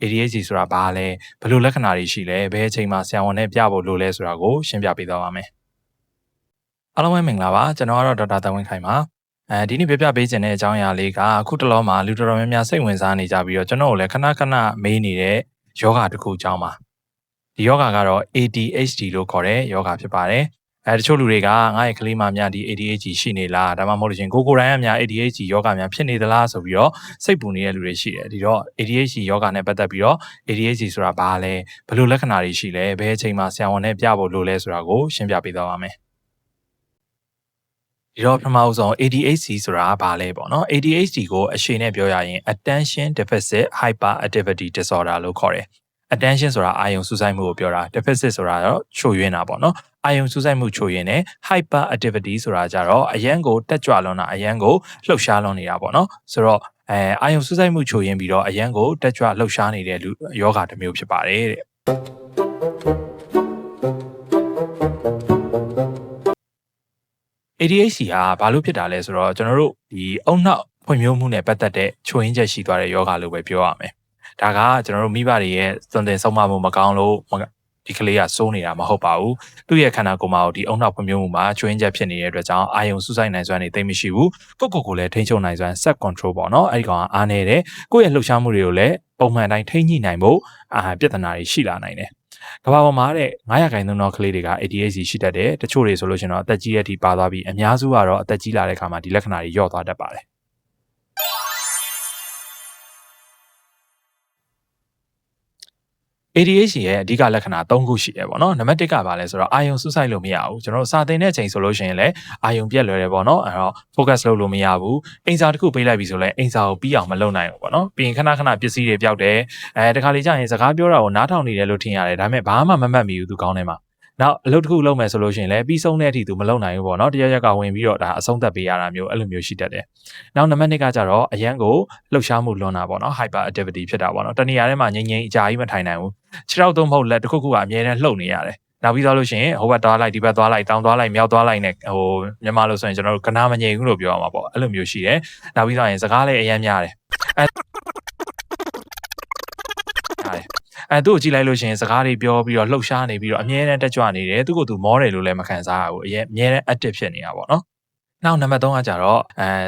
ADHD ဆိုတာဘာလဲဘယ်လိုလက္ခဏာတွေရှိလဲဘယ်အချိန်မှာဆရာဝန်နဲ့ပြဖို့လိုလဲဆိုတာကိုရှင်းပြပေးသွားပါမယ်အားလုံးပဲမင်္ဂလာပါကျွန်တော်ကတော့ဒေါက်တာတန်ဝင်းခိုင်ပါဒီနေ့ပြပြပေးခြင်းတဲ့အကြောင်းအရာလေးကအခုတလောမှာလူတော်တော်များများစိတ်ဝင်စားနေကြပြီးတော့ကျွန်တော်တို့လည်းခဏမေးနေတဲ့ယောဂတစ်ခုအကြောင်းပါဒီယောဂကတော့ ADHD လို့ခေါ်တဲ့ယောဂဖြစ်ပါတယ်တချို့လူတွေကငါ့ရဲ့ကလေးမများဒီ ADHD ရှိနေလားဒါမှမဟုတ်လို့ရှင်ကိုယ်တိုင်ကများ ADHD ယောဂများဖြစ်နေသလားဆိုပြီးတော့စိတ်ပူနေတဲ့လူတွေရှိတယ်ဒီတော့ ADHD ယောဂနဲ့ပတ်သက်ပြီးတော့ ADHD ဆိုတာဘာလဲဘယ်လိုလက္ခဏာတွေရှိလဲဘယ်အချိန်မှာဆရာဝန်နဲ့ပြဖို့လိုလဲဆိုတာကိုရှင်းပြပေးသွားပါမယ်ဒီတော့ပထမဆုံး ADHD ဆိုတာဘာလဲပေါ့နော် ADHD ကိုအရှင်းနဲ့ပြောရရင် Attention Deficit Hyperactivity Disorder လို့ခေါ်တယ်attention ဆိုတာအာယုံစူးစိုက်မှုကိုပြောတာ deficit ဆိုတာတော့ချို့ယွင်းတာပေါ့နော်အာယုံစူးစိုက်မှုချို့ယွင်းတယ် hyper activity ဆိုတာကြတော့အရန်ကိုတက်ကြွလွန်တာအရန်ကိုလှုပ်ရှားလွန်နေတာပေါ့နော်ဆိုတော့အာယုံစူးစိုက်မှုချို့ယွင်းပြီးတော့အရန်ကိုတက်ကြွလှုပ်ရှားနေတဲ့လူယောဂတစ်မျိုးဖြစ်ပါတယ်တဲ့ADHD ကဘာလို့ဖြစ်တာလဲဆိုတော့ကျွန်တော်တို့ဒီအုံနောက်ဖွံ့ဖြိုးမှုနဲ့ပတ်သက်တဲ့ချို့ယွင်းချက်ရှိသွားတဲ့ယောဂလို့ပဲပြောရမယ်ဒါကကျွန်တော်တို့မိဘတွေရဲ့စွန့်တင်ဆုံးမမှုမကောင်းလို့ဒီကလေးကစိုးနေတာမဟုတ်ပါဘူးသူ့ရဲ့ခန္ဓာကိုယ်မှာဒီအုံနောက်ဖွံ့ဖြိုးမှုမှာချွင်းချက်ဖြစ်နေတဲ့အတွက်ကြောင့်အာယုံစူးစိုက်နိုင်စွမ်းနေသိမ့်မရှိဘူးကိုယ်လည်းထိန်းချုပ်နိုင်စွမ်း self control ပေါ့နော်အဲ့ဒီကောင်ကအားနေတယ်ကိုယ့်ရဲ့လှုပ်ရှားမှုတွေကိုလည်းပုံမှန်တိုင်းထိန်းညှိနိုင်ဖို့ပြဿနာတွေရှိလာနိုင်တယ်ကမ္ဘာပေါ်မှာတဲ့900%သောကလေးတွေက ADHD ရှိတတ်တယ်တချို့တွေဆိုလို့ရှိရင်တော့အသက်ကြီးတဲ့အထိပါသွားပြီးအများစုကတော့အသက်ကြီးလာတဲ့အခါမှာဒီလက္ခဏာတွေလျော့သွားတတ်ပါတယ်ADHD ရဲ့အဓိကလက္ခဏာ၃ခုရှိတယ်ပေါ့နော်နံပါတ်1ကဘာလဲဆိုတော့အာယုံစူးစိုက်လို့မရဘူးကျွန်တော်စာသင်တဲ့အချိန်ဆိုလို့ရှိရင်လည်းအာယုံပြက်လွယ်တယ်ပေါ့နော်အဲ့တော့ focus လုပ်လို့မရဘူးအိမ်စာတစ်ခုပေးလိုက်ပြီဆိုလည်းအိမ်စာကိုပြီးအောင်မလုပ်နိုင်ဘူးပေါ့နော်ပြီးရင်ခဏပစ္စည်းတွေပျောက်တယ်တခါလေကြာရင်စကားပြောတာကိုနားထောင်နေတယ်လို့ထင်ရတယ်ဒါပေမဲ့ဘာမှမမှတ်မိဘူးသူကောင်းတယ်မှာနောက်အလုပ်တစ်ခုလုပ်မယ်ဆိုလို့ရှိရင်လည်းပြီးဆုံးတဲ့အထိသူမလုပ်နိုင်ဘူးပေါ့နော်တရက်ကဝင်ပြီးတော့ဒါအဆုံးသတ်ပေးရတာမျိုးအဲ့လိုမျိုးရှိတတ်တယ်နောက်နံပါတ်2ကကြတော့အရန်ကိုလှုပ်ရှားမှုလွန်တာပေါ့နော် hyper activity ဖြစ်တာပေါ့နော်တနေရာထဲမှာငြိမ်အကြာကြီးမထိုင်နိုင်ဘူးခြေထောက်သုံးမဟုတ်လက်တစ်ခုခုကအမြဲတမ်းလှုပ်နေရတယ်နောက်ပြီးသွားလို့ရှိရင်ဟိုဘက်သွားလိုက်ဒီဘက်သွားလိုက်တောင်သွားလိုက်မြောက်သွားလိုက်နဲ့မြန်မာလို့ဆိုရင်ကျွန်တော်တို့ကနာမငြိမ်ဘူးလို့ပြောရမှာပေါ့အဲ့လိုမျိုးရှိတယ်နောက်ပြီးသွားရင်စကားလည်းအရန်များတယ်သူ့ကိုကြည့်လိုက်လို့ရှိရင်စကားတွေပြောပြီးတော့လှုပ်ရှားနေပြီးတော့အမြဲတမ်းတက်ကြွနေတယ်သူ့ကိုသူမောတယ်လို့လည်းမခံစားရဘူးအမြဲတမ်း active ဖြစ်နေတာပေါ့နော်နောက်နံပါတ်3ကကြတော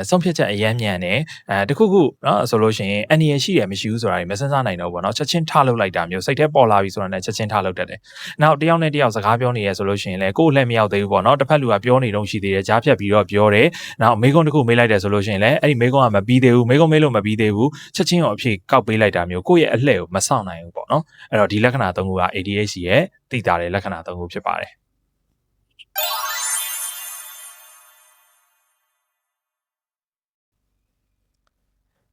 ့ဆုံးဖြတ်ချက်အရမ်းမြန်တယ်တခုခုเนาะဆိုလို့ရှိရင်အန်ဒီရရှိတယ်မရှိဘူးဆိုတာတွေမစမ်းစားနိုင်တော့ဘူးเนาะချက်ချင်းထားလုပ်လိုက်တာမျိုးစိတ်ထဲပေါ်လာပြီဆိုတာနဲ့ချက်ချင်းထားလုပ်တတ်တယ်နောက်တယောက်နဲ့တယောက်စကားပြောနေရဆိုလို့ရှိရင်လည်းကိုယ်လက်မရောက်သေးဘူးပေါ့เนาะတစ်ဖက်လူကပြောနေတော့ရှိသေးတယ်ကြားဖြတ်ပြီးတော့ပြောတယ်နောက်မေးခွန်းတစ်ခုမေးလိုက်တယ်ဆိုလို့ရှိရင်လည်းအဲ့ဒီမေးခွန်းကမပြီးသေးဘူးမေးခွန်းမေးလို့မပြီးသေးဘူးချက်ချင်းအဖြေကောက်ပေးလိုက်တာမျိုးကိုယ့်ရဲ့အလှည့်ကိုမဆောင်နိုင်ဘူးပေါ့เนาะအဲ့တော့ဒီလက္ခဏာ3ခုက ADHD ရဲ့သိတာတဲ့လက္ခဏာ3ခုဖြစ်ပါတယ်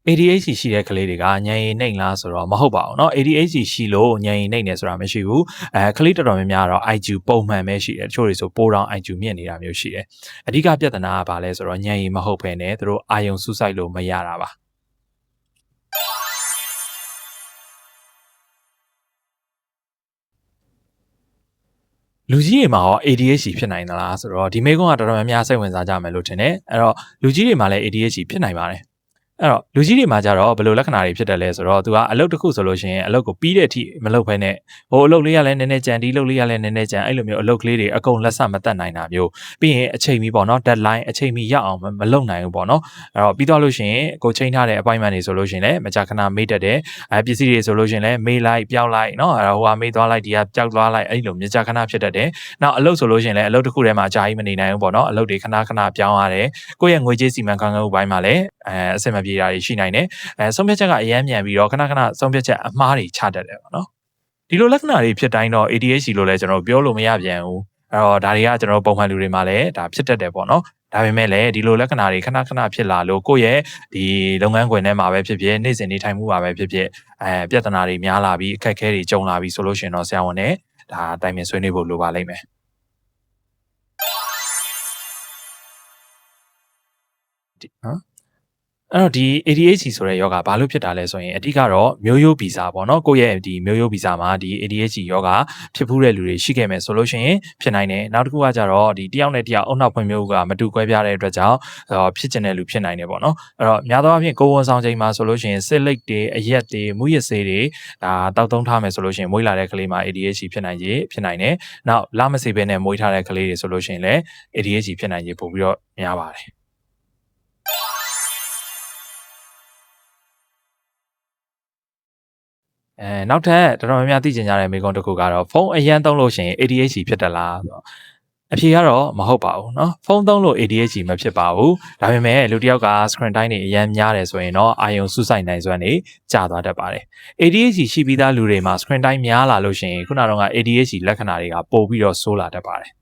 ADHD ရှိတဲ့ကလေးတွေကဉာဏ်ရည်နှိမ့်လားဆိုတော့မဟုတ်ပါဘူးเนาะ ADHD ရှိလို့ဉာဏ်ရည်နှိမ့်နေဆိုတာမရှိဘူးကလေးတော်တော်များများတော့ IQ ပုံမှန်ပဲရှိတယ်တချို့တွေဆိုပိုတောင် IQ မြင့်နေတာမျိုးရှိတယ်အဓိကပြဿနာကဘာလဲဆိုတော့ဉာဏ်ရည်မဟုတ်ဘဲနဲ့သူတို့အာယုံစူးစိုက်လို့မရတာပါလူကြီးတွေမှာရော ADHD ဖြစ်နိုင်သလားဆိုတော့ဒီမေးခွန်းကတော်တော်များများစိတ်ဝင်စားကြမယ်လို့ထင်တယ်အဲ့တော့လူကြီးတွေမှာလည်း ADHD ဖြစ်နိုင်ပါတယ်အဲ့တော့လူကြီးတွေမှာကြတော့ဘယ်လိုလက္ခဏာတွေဖြစ်တယ်လဲဆိုတော့သူကအလုပ်တစ်ခုဆိုလို့ရှိရင်အလုပ်ကိုပြီးတဲ့အထိမလုပ်ဘဲနဲ့အလုပ်လေးကလည်းနည်းနည်းကြံဒီအလုပ်လေးကလည်းနည်းနည်းကြံအဲ့လိုမျိုးအလုပ်ကလေးတွေအကုန်လက်ဆမတက်နိုင်တာမျိုးပြီးရင်အချိန်မီပေါ့နော် deadline အချိန်မီရအောင်မလုပ်နိုင်ဘူးပေါ့နော်အဲ့တော့ပြီးတော့လို့ရှိရင်ကိုချိန်ထားတဲ့ appointment တွေဆိုလို့ရှိရင်လည်းမကြာခဏမေးတတ်တယ်ပစ္စည်းတွေဆိုလို့ရှိရင်လည်းမေးလိုက်ပြောင်းလိုက်နော်အဲ့တော့ဟိုကမေးသွားလိုက်ဒီကကြောက်သွားလိုက်အဲ့လိုမကြာခဏဖြစ်တတ်တယ်နောက်အလုပ်ဆိုလို့ရှိရင်လည်းအလုပ်တစ်ခုထဲမှာအကြာကြီးမနေနိုင်ဘူးပေါ့နော်အလုပ်တွေခဏပြောင်းရတယ်ကိုယ့်ရဲ့ငွေကြေးစီမံခန့်ခွဲမှုပိုင်းမှာလည်းအဆင်မပြေတာတွေရှိနိုင်တယ်ဆုံးဖြတ်ချက်ကအရမ်းမြန်ပြီးတော့ခဏဆုံးဖြတ်ချက်အမှားတွေချတတ်တယ်ပေါ့နော်ဒီလိုလက္ခဏာတွေဖြစ်တိုင်းတော့ ADHD လို့လည်းကျွန်တော်ပြောလို့မရပြန်ဘူးအဲ့တော့ဒါတွေကကျွန်တော်ပုံမှန်လူတွေမှာလည်းဒါဖြစ်တတ်တယ်ပေါ့နော်ဒါပေမဲ့လည်းဒီလိုလက္ခဏာတွေခဏဖြစ်လာလို့ကိုယ့်ရဲ့ဒီလုပ်ငန်းခွင်ထဲမှာပဲဖြစ်ဖြစ်နေ့စဉ်နေထိုင်မှုပါပဲဖြစ်ဖြစ်ပြဿနာတွေများလာပြီးအခက်အခဲတွေကြုံလာပြီးဆိုလို့ရှိရင်တော့ဆရာဝန်နဲ့ဒါတိုင်ပင်ဆွေးနွေးဖို့လိုပါလိမ့်မယ် အဲ့တော့ဒီ ADHD ဆိုတဲ့ယောဂဘာလို့ဖြစ်တာလဲဆိုရင်အဓိကတော့မျိုးရိုးဗီဇပေါ့နော်ကိုယ့်ရဲ့ဒီမျိုးရိုးဗီဇမှာဒီ ADHD ယောဂဖြစ်ဖူးတဲ့လူတွေရှိခဲ့မယ်ဆိုလို့ရှိရင်ဖြစ်နိုင်တယ်နောက်တစ်ခုကကြတော့ဒီတယောက်နဲ့တယောက်အုံနောက်ဖွင့်မျိုးကမတူကွဲပြားတဲ့အတွက်ကြောင့်ဖြစ်ကျင်တဲ့လူဖြစ်နိုင်တယ်ပေါ့နော်အဲ့တော့များသောအားဖြင့်ကိုယ်ဝန်ဆောင်ချိန်မှာဆိုလို့ရှိရင်စစ်လိပ်တွေအရက်တွေမူရစ်ဆေးတွေဒါတောက်သုံးထားမယ်ဆိုလို့ရှိရင်မွေးလာတဲ့ကလေးမှာ ADHD ဖြစ်နိုင်တယ်နောက်လမစေဘဲနဲ့မွေးထားတဲ့ကလေးတွေဆိုလို့ရှိရင်လည်း ADHD ဖြစ်နိုင်ပို့ပြီးတော့များပါတယ်နောက်ထပ်တော်တော်များများသိကျင်ကြတဲ့မိကုန်းတစ်ခုကတော့ဖုန်းအရန်သုံးလို့ရှိရင် ADHD ဖြစ်တယ်လားဆိုတော့အဖြေကတော့မဟုတ်ပါဘူးเนาะဖုန်းသုံးလို့ ADHD မဖြစ်ပါဘူးဒါပေမဲ့လူတစ်ယောက်က screen time တွေအရန်များတယ်ဆိုရင်တော့အာရုံစူးစိုက်နိုင်စွမ်းတွေကျသွားတတ်ပါတယ် ADHD ရှိပြီးသားလူတွေမှာ screen time များလာလို့ရှိရင်ခုနကတော့ ADHD လက္ခဏာတွေကပိုပြီးတော့ဆိုးလာတတ်ပါတယ်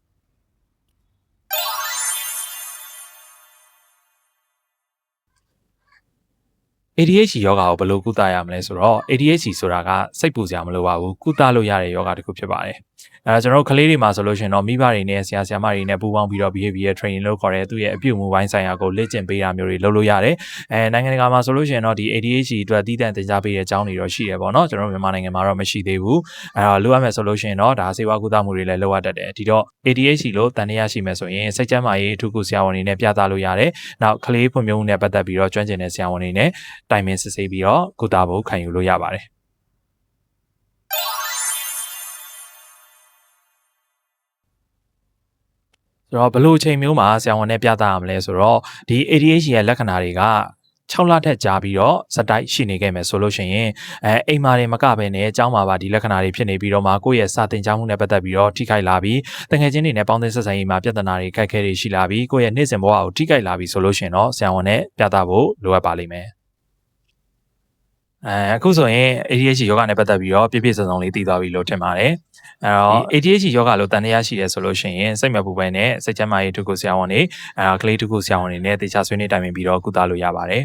ADHD ယောဂါကိုဘယ်လိုကုသရမလဲဆိုတော့ ADHD ဆိုတာကစိတ်ပူစရာမလိုပါဘူးကုသလို့ရတဲ့ယောဂါတစ်ခုဖြစ်ပါတယ်အဲကျွန်တော်တို့ကလေးတွေမှာဆိုလို့ရှိရင်တော့မိဘတွေနဲ့ဆရာမတွေနဲ့ပူးပေါင်းပြီးတော့ behavior training လုပ်ခေါ်တဲ့သူ့ရဲ့အပြုအမူပိုင်းဆိုင်ရာကိုလေ့ကျင့်ပေးတာမျိုးတွေလုပ်လို့ရတယ်နိုင်ငံတကာမှာဆိုလို့ရှိရင်တော့ဒီ ADHD အတွက်တည်တံ့သင်ကြားပေးတဲ့အကြောင်းတွေတော့ရှိရပေါ့နော်ကျွန်တော်တို့မြန်မာနိုင်ငံမှာတော့မရှိသေးဘူးလိုအပ်မယ်ဆိုလို့ရှိရင်တော့ဒါစေဝါကုသမှုတွေလည်းလုပ်ရတတ်တယ်ဒီတော့ ADHD လို့တန်တရားရှိမယ်ဆိုရင်စိတ်ကျန်းမာရေးအထူးကုဆရာဝန်တွေနဲ့ပြသလို့ရတယ်နောက်ကလေးဖွံ့ဖြိုးမှုနဲ့ပတ်သက်ပြီးတော့ကျွမ်းကျင်တဲ့ဆရာဝန်တွေနဲ့တိုင်ပင်စစ်ဆေးပြီးတော့ကုသဖို့ခံယူလို့ရပါတယ်ဆိုတော့ဘယ်လိုအချိန်မျိုးမှာဆရာဝန်နဲ့ပြသရမလဲဆိုတော့ဒီ ADHD ရဲ့လက္ခဏာတွေက6လထက်ကြာပြီးတော့စတိုက်ရှိနေခဲ့မယ်ဆိုလို့ရှိရင်အိမ်မာတွေမကဘဲနဲ့အเจ้าမှာပါဒီလက္ခဏာတွေဖြစ်နေပြီးတော့မှကိုယ့်ရဲ့စာသင်ကြားမှုနဲ့ပတ်သက်ပြီးတော့ထိခိုက်လာပြီးတကယ်ချင်းတွေနဲ့ပေါင်းသင်းဆက်ဆံရေးမှာပြဿနာတွေခက်ခဲတွေရှိလာပြီးကိုယ့်ရဲ့နေ့စဉ်ဘဝကိုထိခိုက်လာပြီးဆိုလို့ရှိရင်တော့ဆရာဝန်နဲ့ပြသဖို့လိုအပ်ပါလိမ့်မယ်အခုဆိုရင် ADHD ယောဂနဲ့ပတ်သက်ပြီးတော့ပြည့်စုံစုံလေးသိသွားပြီလို့ထင်ပါတယ်အဲ့တော့ ADHD ယောဂလို့တန်တရားရှိတယ်ဆိုလို့ရှိရင်စိတ်မပူပဲနဲ့စိတ်ချမ်းသာရေးထုခုဆရာဝန်တွေကလေးထုခုဆရာဝန်တွေနဲ့တေချာဆွေးနွေးတိုင်ပင်ပြီးတော့ကုသလို့ရပါတယ်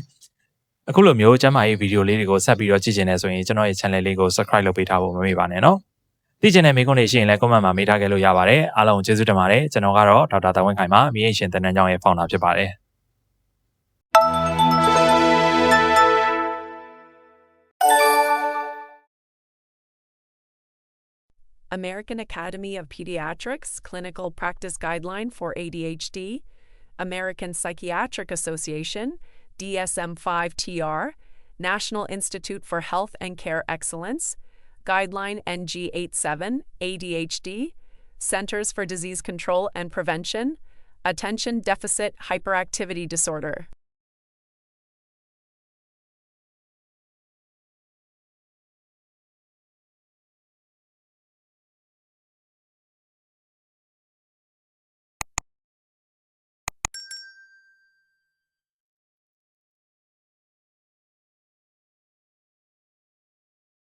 အခုလိုမျိုးကျမ်းမာရေးဗီဒီယိုလေးတွေကိုဆက်ပြီးတော့ကြည့်ချင်နေဆိုရင်ကျွန်တော်ရဲ့ channel လေးကို subscribe လုပ်ပေးထားဖို့မမေ့ပါနဲ့နော်သိချင်တဲ့မိကုန်းတွေရှိရင်လည်း comment မှာမေးထားခဲ့လို့ရပါတယ်အားလုံးကျေးဇူးတင်ပါတယ်ကျွန်တော်ကတော့ဒေါက်တာတဝင်းခိုင်ပါမြေရှင်တန်တန်းကျောင်းရဲ့ founder ဖြစ်ပါတယ် American Academy of Pediatrics Clinical Practice Guideline for ADHD, American Psychiatric Association, DSM-5-TR, National Institute for Health and Care Excellence, Guideline NG87, ADHD, Centers for Disease Control and Prevention, Attention Deficit Hyperactivity Disorder.